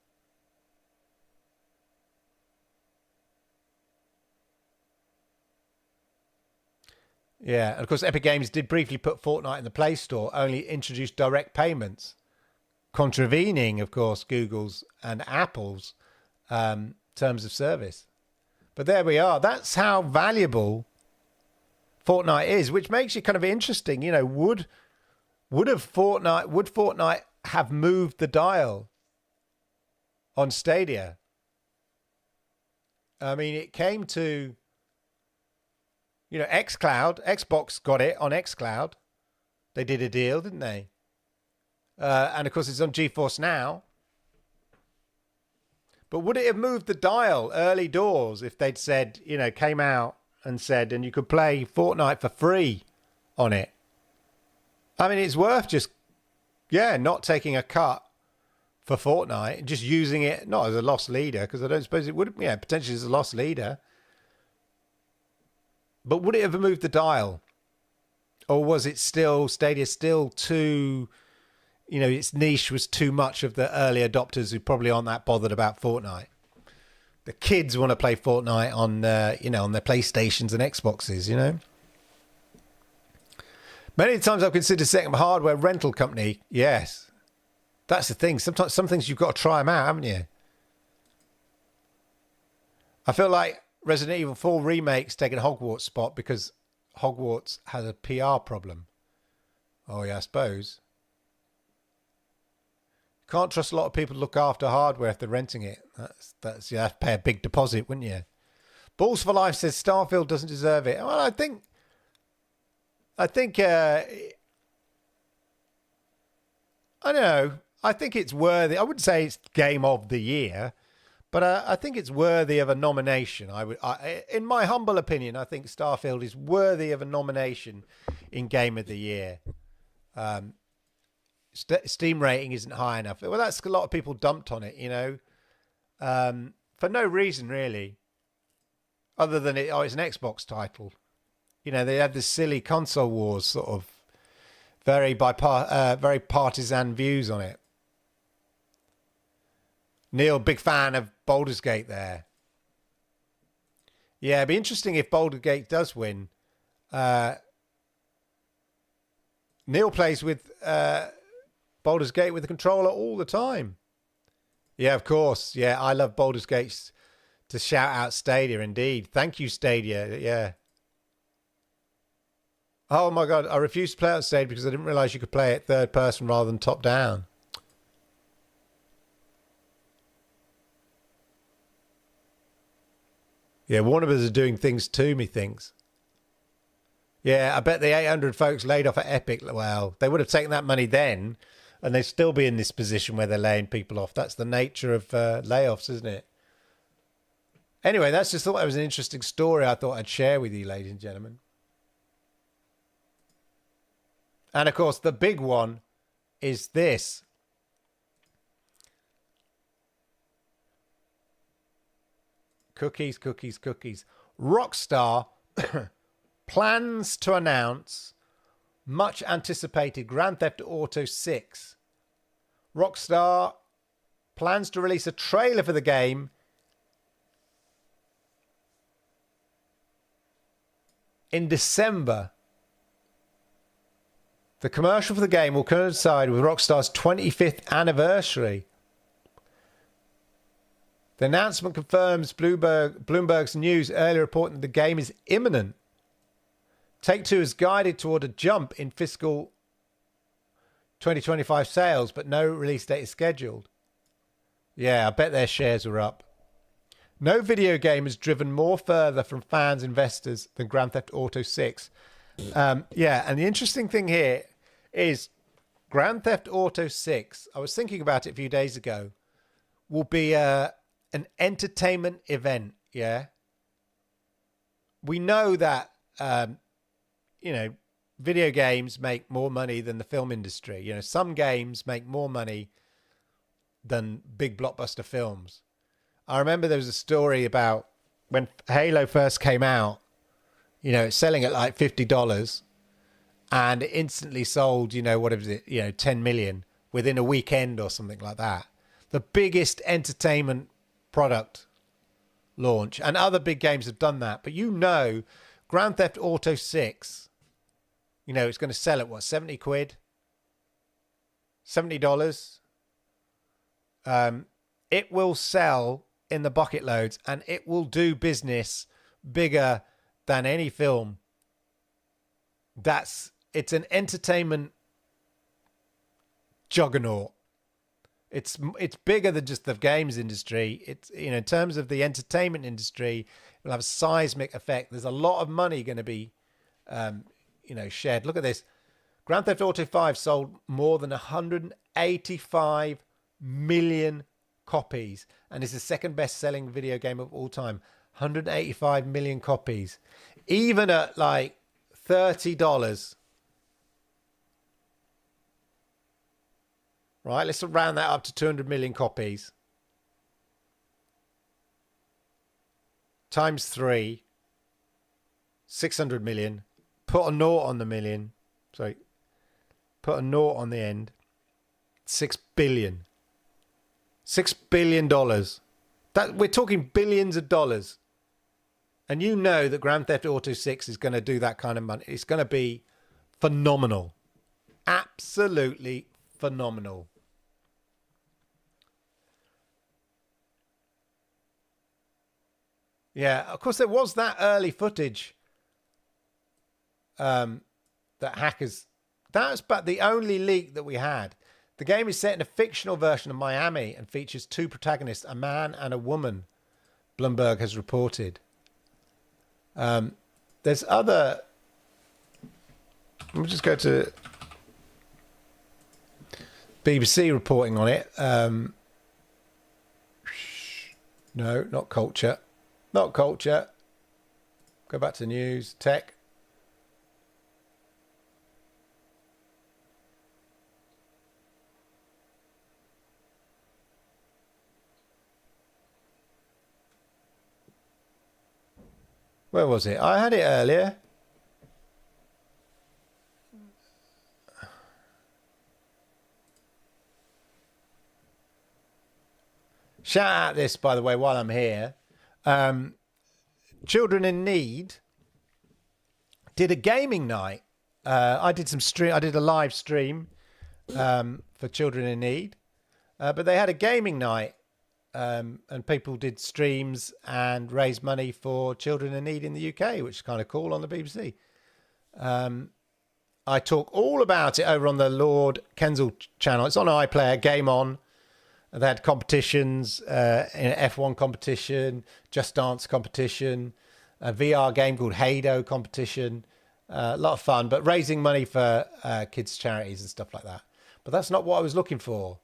Yeah, and of course, Epic Games did briefly put Fortnite in the Play Store, only introduced direct payments, contravening, of course, Google's and Apple's terms of service. But there we are. That's how valuable Fortnite is, which makes it kind of interesting. You know, would Fortnite have moved the dial on Stadia? I mean, it came to, xCloud. Xbox got it on xCloud. They did a deal, didn't they? And of course, it's on GeForce Now. But would it have moved the dial early doors if they'd said, came out and said, and you could play Fortnite for free on it? I mean, it's worth just, not taking a cut for Fortnite, just using it, not as a loss leader, because I don't suppose it would, potentially as a loss leader. But would it have moved the dial? Or was it still, Stadia still too, its niche was too much of the early adopters who probably aren't that bothered about Fortnite? The kids want to play Fortnite on, on their PlayStations and Xboxes, Many times I've considered setting up a hardware rental company. Yes. That's the thing. Sometimes some things you've got to try them out, haven't you? I feel like Resident Evil 4 Remake's taking Hogwarts' spot because Hogwarts has a PR problem. Oh, yeah, I suppose. Can't trust a lot of people to look after hardware if they're renting it. That's you have to pay a big deposit, wouldn't you? Balls for Life says Starfield doesn't deserve it. Well, I think I don't know. I think it's worthy. I wouldn't say it's game of the year, but I think it's worthy of a nomination. In my humble opinion, I think Starfield is worthy of a nomination in game of the year. Steam rating isn't high enough. Well, that's a lot of people dumped on it, for no reason really, other than it's an Xbox title. They had this silly console wars sort of very partisan views on it. Neil, big fan of Baldur's Gate there. Yeah, it'd be interesting if Baldur's Gate does win. Neil plays with Baldur's Gate with the controller all the time. Yeah, of course. Yeah, I love Baldur's Gate to shout out Stadia, indeed. Thank you, Stadia. Yeah. Oh my God, I refused to play it on Stadia because I didn't realise you could play it third person rather than top down. Yeah, Warner Bros. Are doing things to me, things. Yeah, I bet the 800 folks laid off at Epic, well, they would have taken that money then, and they'd still be in this position where they're laying people off. That's the nature of layoffs, isn't it? Anyway, that's just thought it was an interesting story I thought I'd share with you, ladies and gentlemen. And of course, the big one is this. Cookies, cookies, cookies. Rockstar plans to announce much anticipated Grand Theft Auto 6. Rockstar plans to release a trailer for the game in December. The commercial for the game will coincide with Rockstar's 25th anniversary. The announcement confirms Bloomberg's news earlier reporting that the game is imminent. Take-Two has guided toward a jump in fiscal 2025 sales, but no release date is scheduled. Yeah, I bet their shares were up. No video game has driven more further from fans and investors than Grand Theft Auto 6. Yeah, and the interesting thing here is Grand Theft Auto 6, I was thinking about it a few days ago, will be an entertainment event, yeah? We know that, video games make more money than the film industry. Some games make more money than big blockbuster films. I remember there was a story about when Halo first came out, selling at like $50 and it instantly sold, 10 million within a weekend or something like that. The biggest entertainment product launch, and other big games have done that. But Grand Theft Auto 6, it's going to sell at what, 70 quid? $70? It will sell in the bucket loads and it will do business bigger than any film. It's an entertainment juggernaut. It's bigger than just the games industry. It's, you know, in terms of the entertainment industry, it will have a seismic effect. There's a lot of money going to be, you know, shared. Look at this. Grand Theft Auto 5 sold more than 185 million copies and is the second best-selling video game of all time. 185 million copies. Even at like $30. Right, let's round that up to 200 million copies. Times 3. 600 million. Put a naught on the million. Sorry. Put a naught on the end. 6 billion. $6 billion. That, we're talking billions of dollars. And you know that Grand Theft Auto 6 is going to do that kind of money. It's going to be phenomenal. Absolutely phenomenal. Yeah, of course there was that early footage that hackers... That's but the only leak that we had. The game is set in a fictional version of Miami and features two protagonists, a man and a woman, Bloomberg has reported. There's other... Let me just go to BBC reporting on it. No, not culture. Not culture. Go back to news, tech. Where was it? I had it earlier. Shout out this, by the way, while I'm here. Children in Need did a gaming night. I did a live stream for Children in Need, but they had a gaming night, and people did streams and raised money for Children in Need in the UK, which is kind of cool on the BBC. I talk all about it over on the Lord Kensal channel. It's on iPlayer, Game On. They had competitions, an F1 competition, Just Dance competition, a VR game called Hado competition. A lot of fun, but raising money for kids' charities and stuff like that. But that's not what I was looking for.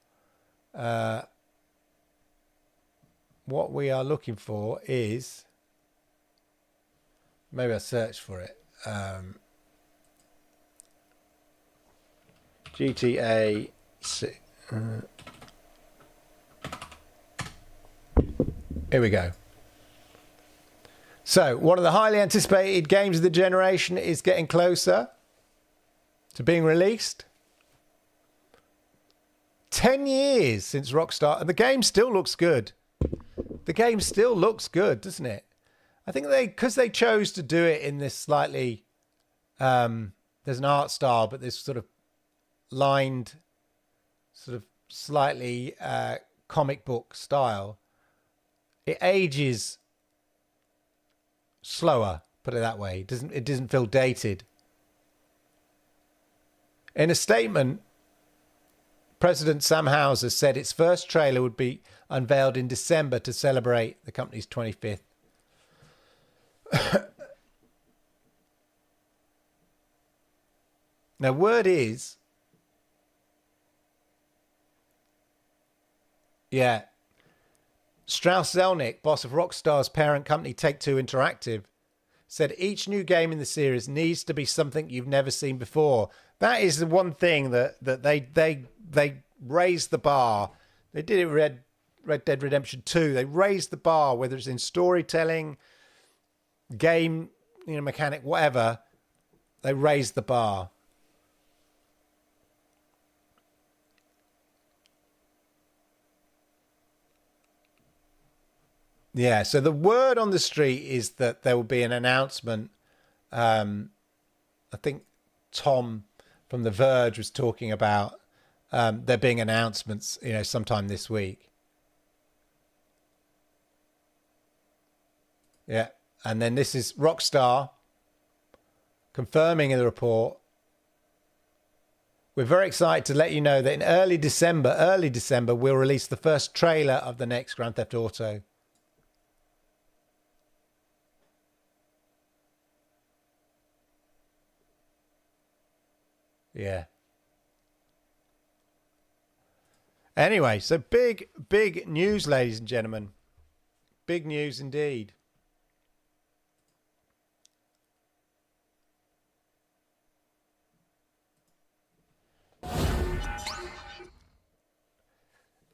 What we are looking for is... Maybe I searched for it. GTA 6... Here we go. So, one of the highly anticipated games of the generation is getting closer to being released. 10 years since Rockstar, and the game still looks good. The game still looks good, doesn't it? I think because they chose to do it in this slightly, there's an art style, but this sort of lined, sort of slightly comic book style. It ages slower, put it that way. It doesn't feel dated. In a statement, President Sam Houser said its first trailer would be unveiled in December to celebrate the company's 25th. Now, word is... Yeah. Strauss Zelnick, boss of Rockstar's parent company Take-Two Interactive, said each new game in the series needs to be something you've never seen before. That is the one thing that they raised the bar. They did it Red Dead Redemption 2. They raised the bar, whether it's in storytelling, game, mechanic, whatever. They raised the bar. Yeah, so the word on the street is that there will be an announcement. I think Tom from The Verge was talking about there being announcements, sometime this week. Yeah, and then this is Rockstar confirming in the report, we're very excited to let you know that in early December, we'll release the first trailer of the next Grand Theft Auto. Yeah. Anyway, so big news, ladies and gentlemen. Big news indeed.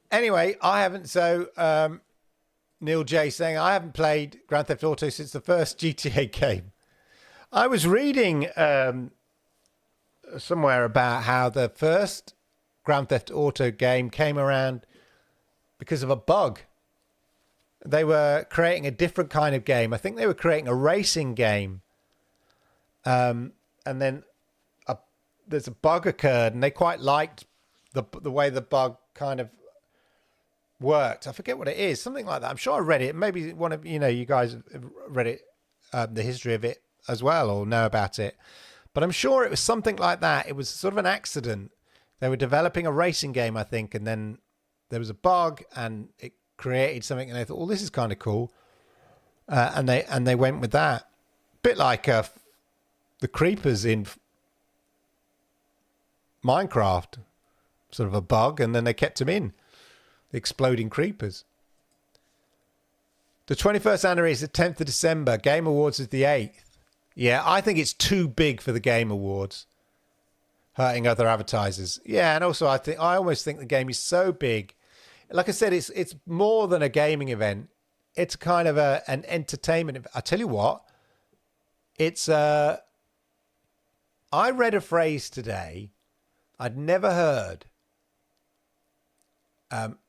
Anyway, I haven't, Neil J saying, I haven't played Grand Theft Auto since the first GTA game. I was reading somewhere about how the first Grand Theft Auto game came around because of a bug. They were creating a different kind of game. I think they were creating a racing game. And then there's a bug occurred, and they quite liked the way the bug kind of worked. I forget what it is, something like that. I'm sure I read it. Maybe one of you guys have read it, the history of it as well, or know about it. But I'm sure it was something like that. It was sort of an accident. They were developing a racing game, I think, and then there was a bug, and it created something. And they thought, "Oh, this is kind of cool," and they went with that. Bit like the creepers in Minecraft, sort of a bug, and then they kept them in. The exploding creepers. The 21st anniversary is the 10th of December. Game Awards is the 8th. Yeah, I think it's too big for the Game Awards, hurting other advertisers. Yeah, and also I almost think the game is so big. Like I said, it's more than a gaming event. It's kind of an entertainment event. I tell you what, it's I read a phrase today I'd never heard.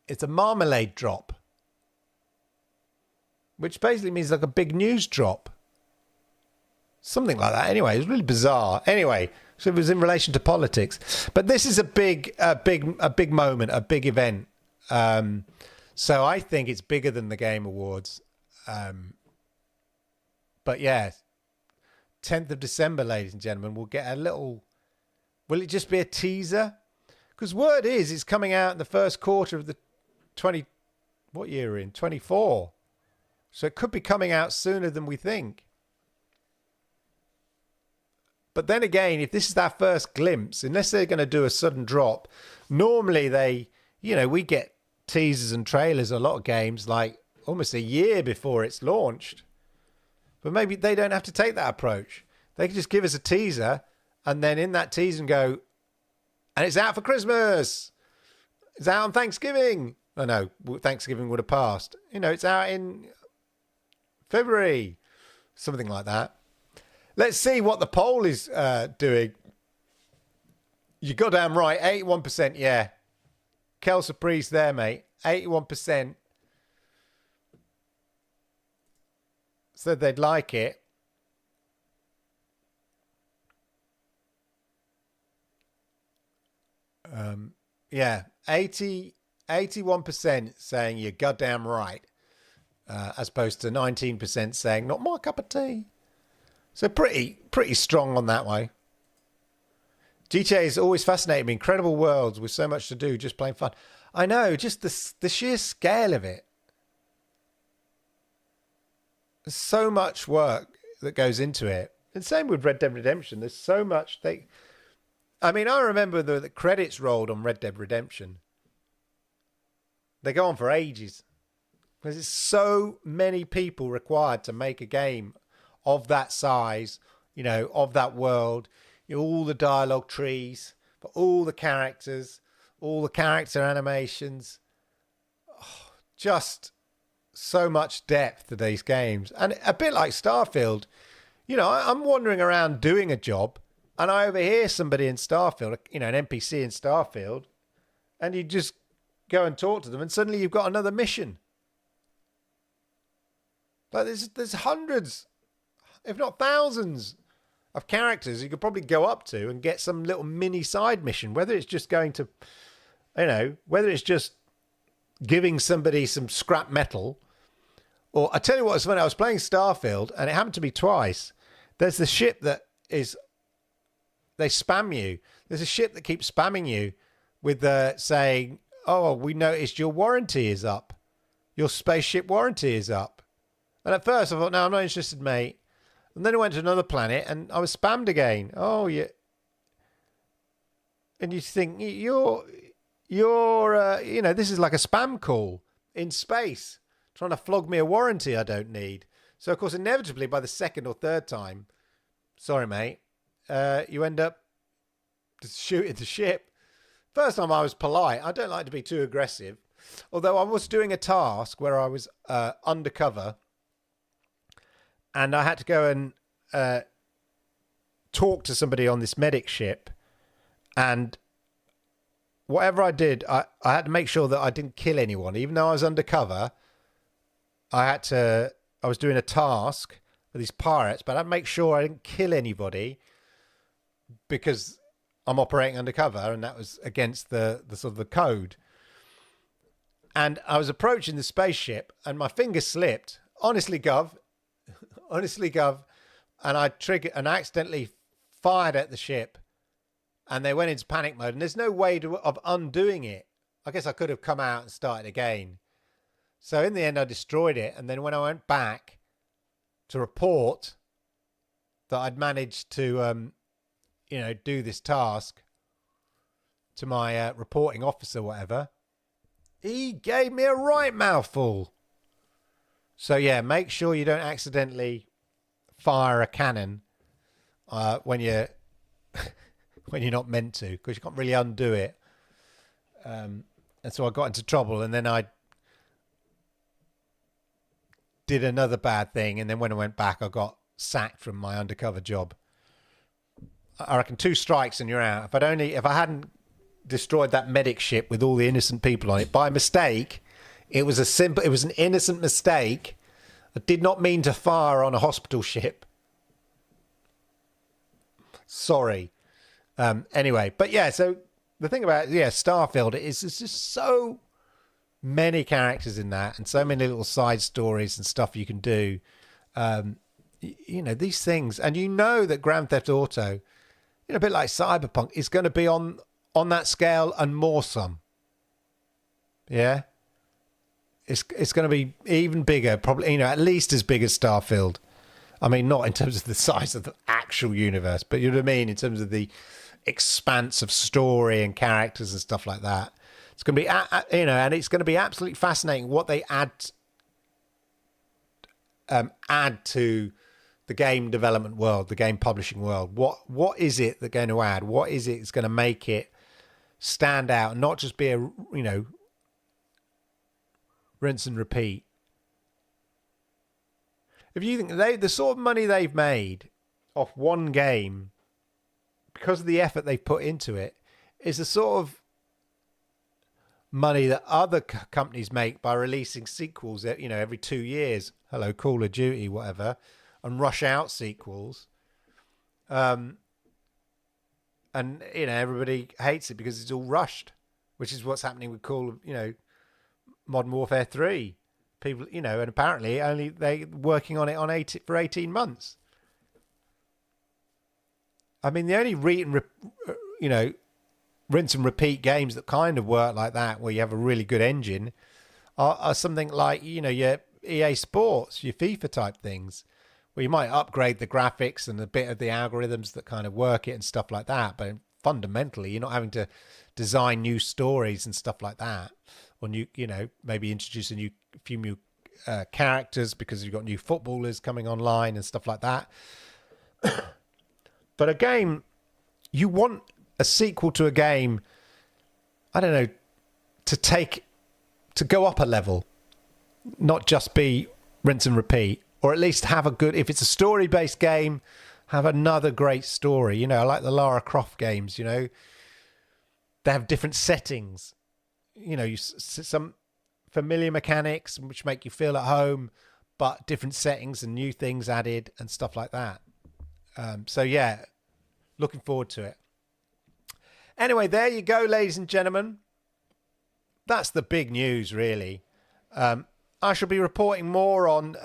It's a marmalade drop, which basically means like a big news drop. Something like that. Anyway, it was really bizarre. Anyway, so it was in relation to politics. But this is a big moment, a big event. So I think it's bigger than the Game Awards. But yeah, 10th of December, ladies and gentlemen, we'll get a little... Will it just be a teaser? Because word is it's coming out in the first quarter of the 20... What year are we in? 24. So it could be coming out sooner than we think. But then again, if this is our first glimpse, unless they're going to do a sudden drop, normally we get teasers and trailers, a lot of games, like almost a year before it's launched. But maybe they don't have to take that approach. They can just give us a teaser, and then in that teaser go, and it's out for Christmas. It's out on Thanksgiving. Oh no, Thanksgiving would have passed. It's out in February. Something like that. Let's see what the poll is doing. You goddamn right. 81%, yeah. Kel Surprise there, mate. 81% said they'd like it. Yeah, 81% saying you're goddamn right, as opposed to 19% saying not my cup of tea. So pretty strong on that way. GTA is always fascinating me. Incredible worlds with so much to do, just plain fun. I know, just the sheer scale of it. There's so much work that goes into it. And same with Red Dead Redemption. There's so much I remember the credits rolled on Red Dead Redemption. They go on for ages. Because there's so many people required to make a game of that size, of that world. All the dialogue trees, for all the characters, all the character animations. Oh, just so much depth to these games. And a bit like Starfield, I'm wandering around doing a job, and I overhear somebody in Starfield, an NPC in Starfield, and you just go and talk to them, and suddenly you've got another mission. But there's hundreds, if not thousands, of characters you could probably go up to and get some little mini side mission, whether it's just going to, whether it's just giving somebody some scrap metal, or I tell you what, it's when I was playing Starfield, and it happened to me twice. There's the ship that is, they spam you. There's a ship that keeps spamming you with saying, "Oh, we noticed your warranty is up. Your spaceship warranty is up." And at first I thought, "No, I'm not interested, mate." And then I went to another planet and I was spammed again. Oh, yeah. And you think this is like a spam call in space, trying to flog me a warranty I don't need. So of course, inevitably by the second or third time, sorry, mate, you end up just shooting the ship. First time I was polite. I don't like to be too aggressive. Although I was doing a task where I was undercover and I had to go and talk to somebody on this medic ship. And whatever I did, I had to make sure that I didn't kill anyone. Even though I was undercover, I was doing a task for these pirates, but I had to make sure I didn't kill anybody because I'm operating undercover, and that was against the sort of the code. And I was approaching the spaceship, and my finger slipped. Honestly, Gov, and I accidentally fired at the ship, and they went into panic mode. And there's no way of undoing it. I guess I could have come out and started again. So in the end, I destroyed it. And then when I went back to report that I'd managed to, do this task to my reporting officer, whatever, he gave me a right mouthful. So yeah, make sure you don't accidentally fire a cannon when you're not meant to, because you can't really undo it. And so I got into trouble, and then I did another bad thing, and then when I went back, I got sacked from my undercover job. I reckon 2 strikes and you're out. If I hadn't destroyed that medic ship with all the innocent people on it by mistake, it was an innocent mistake. I did not mean to fire on a hospital ship. Sorry. Anyway, but yeah, so the thing about Starfield is there's just so many characters in that, and so many little side stories and stuff you can do. These things, and that Grand Theft Auto, a bit like Cyberpunk, is going to be on that scale and more some. Yeah, it's going to be even bigger, probably at least as big as Starfield. I mean, not in terms of the size of the actual universe, but you know what I mean, in terms of the expanse of story and characters and stuff like that. It's going to be, and it's going to be absolutely fascinating what they add to the game development world, the game publishing world. What is it they're going to add? What is it that's going to make it stand out and not just be a, rinse and repeat? If you think the sort of money they've made off one game, because of the effort they've put into it, is the sort of money that other companies make by releasing sequels, every 2 years. Hello, Call of Duty, whatever, and rush out sequels. And everybody hates it because it's all rushed, which is what's happening with Modern Warfare 3. People, and apparently only they working on it for 18 months. I mean, the only rinse and repeat games that kind of work like that, where you have a really good engine, are something like, your EA Sports, your FIFA type things, where you might upgrade the graphics and a bit of the algorithms that kind of work it and stuff like that. But fundamentally, you're not having to design new stories and stuff like that. Or maybe introduce a few new characters because you've got new footballers coming online and stuff like that. But a game, you want a sequel to a game, I don't know, to go up a level, not just be rinse and repeat, or at least have if it's a story-based game, have another great story. I like the Lara Croft games, they have different settings. Some familiar mechanics which make you feel at home, but different settings and new things added and stuff like that. So yeah, looking forward to it. Anyway, there you go, ladies and gentlemen. That's the big news, really. I shall be reporting more on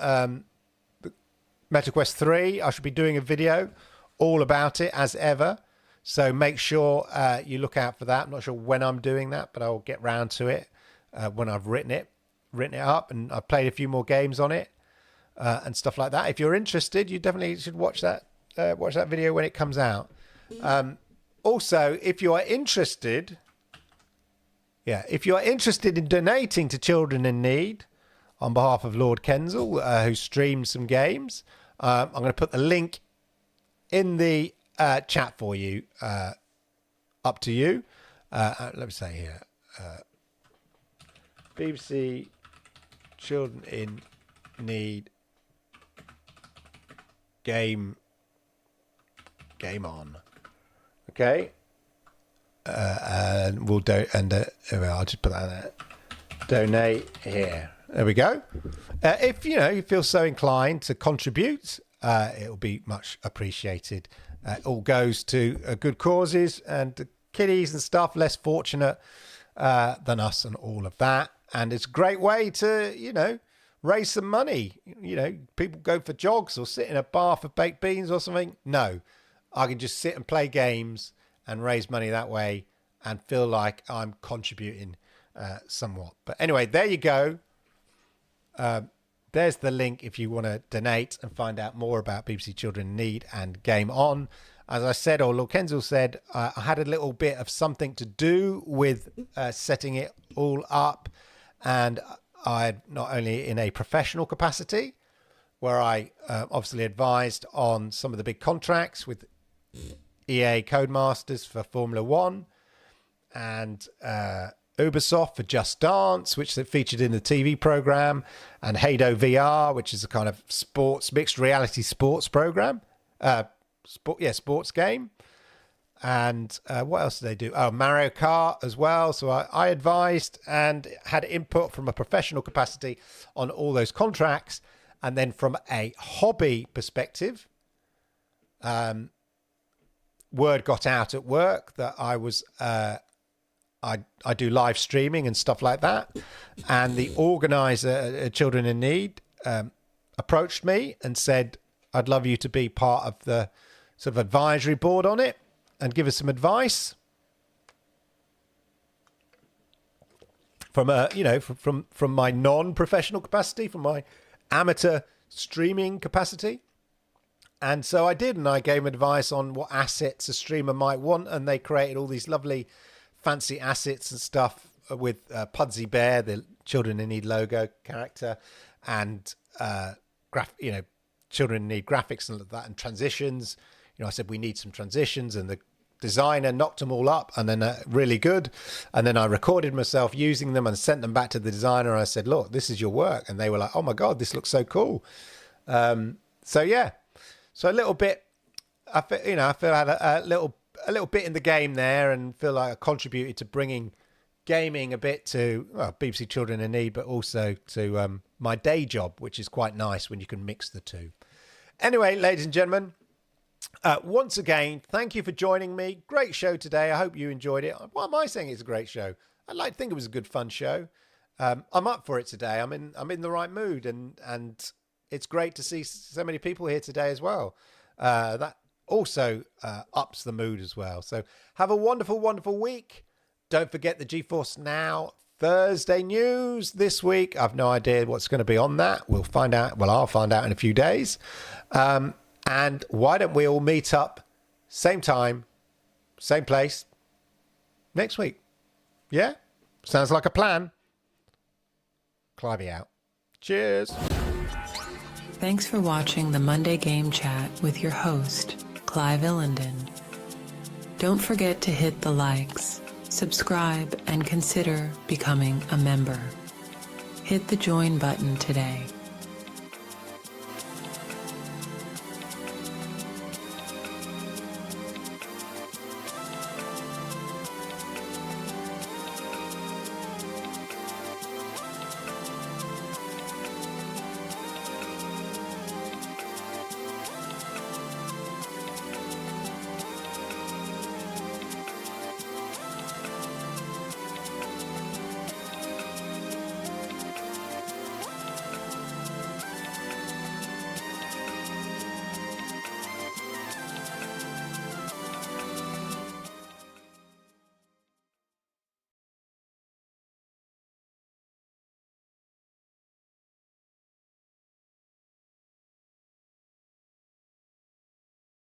MetaQuest 3. I shall be doing a video all about it as ever. So make sure you look out for that. I'm not sure when I'm doing that, but I'll get round to it when I've written it up, and I've played a few more games on it and stuff like that. If you're interested, you definitely should watch that video when it comes out. Also, if you are interested in donating to Children in Need on behalf of Lord Kensal, who streamed some games, I'm going to put the link in the chat for you. Up to you. Let me say here, BBC Children in Need game on. Okay. And we'll I'll just put that there. Donate here. There we go. If you feel so inclined to contribute, it'll be much appreciated. It all goes to good causes and to kiddies and stuff less fortunate than us and all of that. And it's a great way to, raise some money. People go for jogs or sit in a bar for baked beans or something. No, I can just sit and play games and raise money that way and feel like I'm contributing somewhat. But anyway, there you go. There's the link if you want to donate and find out more about BBC Children in Need and Game On. As I said, or Lord Kensal said, I had a little bit of something to do with setting it all up. And I, not only in a professional capacity, where I obviously advised on some of the big contracts with EA Codemasters for Formula One and Ubisoft for Just Dance, which they featured in the TV program, and Hado VR, which is a kind of mixed reality sports program, sports game. And what else did they do? Oh, Mario Kart as well. So I advised and had input from a professional capacity on all those contracts. And then from a hobby perspective, word got out at work that I was I do live streaming and stuff like that. And the organizer, Children in Need, approached me and said, I'd love you to be part of the sort of advisory board on it and give us some advice from from my non-professional capacity, from my amateur streaming capacity. And so I did, and I gave advice on what assets a streamer might want, and they created all these lovely fancy assets and stuff with Pudsey Bear, the Children in Need logo character, and Children in Need graphics and that, and transitions. I said we need some transitions, and the designer knocked them all up, and then really good. And then I recorded myself using them and sent them back to the designer. I said, look, this is your work. And they were like, oh my God, this looks so cool. So a little bit, I feel I had a little bit in the game there, and feel like I contributed to bringing gaming a bit to BBC Children in Need, but also to my day job, which is quite nice when you can mix the two. Anyway, ladies and gentlemen, once again, thank you for joining me. Great show today. I hope you enjoyed it. Why am I saying it's a great show? I like to think it was a good, fun show. I'm up for it today. I'm in the right mood, and it's great to see so many people here today as well. That also ups the mood as well. So have a wonderful, wonderful week. Don't forget the GeForce Now Thursday news this week. I've no idea what's going to be on that. We'll find out. Well, I'll find out in a few days. And why don't we all meet up same time, same place next week? Yeah? Sounds like a plan. Clivey out. Cheers. Thanks for watching the Monday Game Chat with your host, Clive Illenden. Don't forget to hit the likes, subscribe, and consider becoming a member. Hit the join button today.